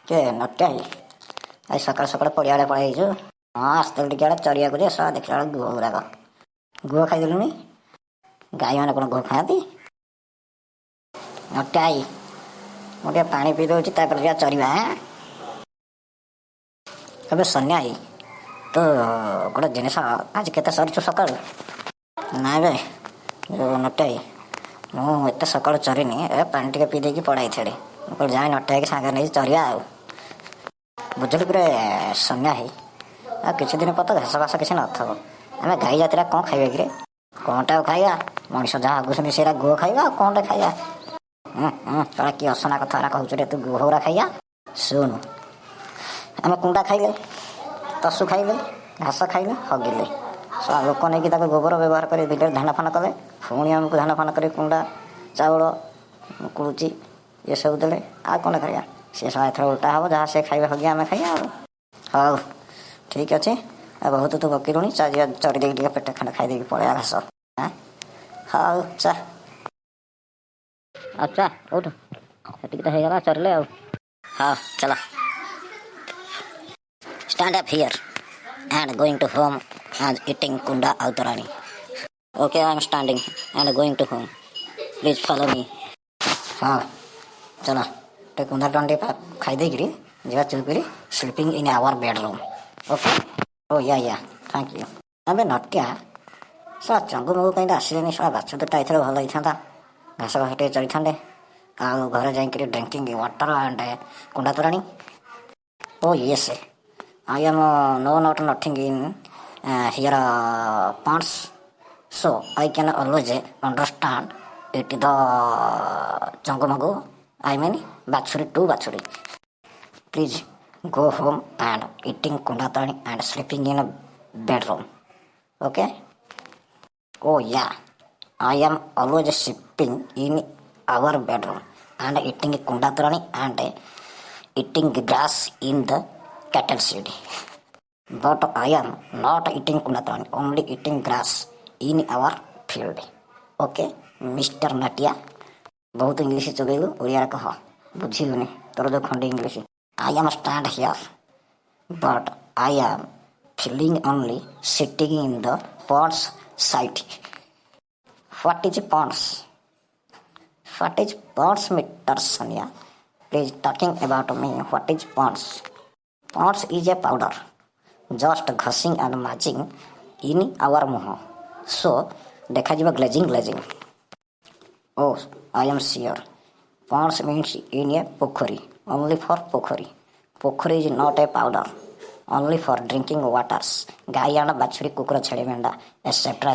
के नटे आई सकाल सकाल पड़िया पड़े हाँ आसते टिके आड़े चरिया को सब देखला गुह गुराक गुह खाईदेलुनि गाई मैंने कौन गुह खाती नटे आई मुझे पानी पी दूँ चरवा हाँ अबे सन्या आई तो गोटे जिनस आज के सरीचु सका ना बे जो नटे आई मुझे सका चरीनी ए पानी टे पी देकी पड़ाई छेड़ी मुझे जाए नटे की सांगे नहीं चरिया आ बुझल पूरे सन्या है आ किसी दिन पता घास घास किसी न आम गाई जाती कौन खाइबे कि कौनटा खाइबा मनीष जहाँ आगुन से गुह खाइबा कौनटा खाइबा कड़ा कि असना कथा कहूँ तू गुह गुरा खाइबा शुणु आम कुंडा खाइले तसु खाइले घास खाइले हगिले लोक नहीं गोबर व्यवहार कर बिल धान फान कले पुणी आमको धान फान कर कुंडा चाउल कुड़ुची ये सब दे आ कौन खाइबा सी सब एथर उल्टा हम जहाँ से खाइबा हगे आम खाइबा हाँ ठीक अच्छे बहुत तू बकिलुणी चरी दे पेट खंड खाई पड़े घास हाँ हाँ चा अच्छा उठ ये तो होगा चरले हाँ चला stand up here and going to home and eating kunda autarani. Okay, I am standing and going to home. Please follow me. हाँ चला तो कुंदा टंडे खाई देगी जगह चुपकरी sleeping in our bedroom okay ओ या थैंक यू अबे नटिया सा चंगु मगु कहीं आसने सा बाछ तो टाइथर भल होता घास घास टे चढ़ी था आ घर जाकि ड्रिंकिंग वाटर एंड कुंडा तोराणी ओ yes I am not nothing in here ponds, so I can always understand it the Jangomago. I mean Batsuri to Batsuri. Please go home and eating kundatani and sleeping in a bedroom. Okay? Oh yeah, I am always sleeping in our bedroom and eating kundatani and eating grass in the cattle seed. But I am not eating kundatani, only eating grass in our field. Okay, Mr. Natia? बहुत English चुगेलु Odia कह बुझिलुनि तोर जो खंडे English I am stand here but I am feeling only sitting in the ponds side. What is ponds? What is ponds, Mr. Sonia? Please talking about me. What is ponds? Ponds is a powder, just घसिंग and matching in our मुह. So, देखा जीवा glazing. Oh, I am sure. Ponds means in a pokhori, only for pokhori. Pokhori is not a powder, only for drinking waters. Guy and बछड़ी कुकुर छेड़ी मेंढा etc.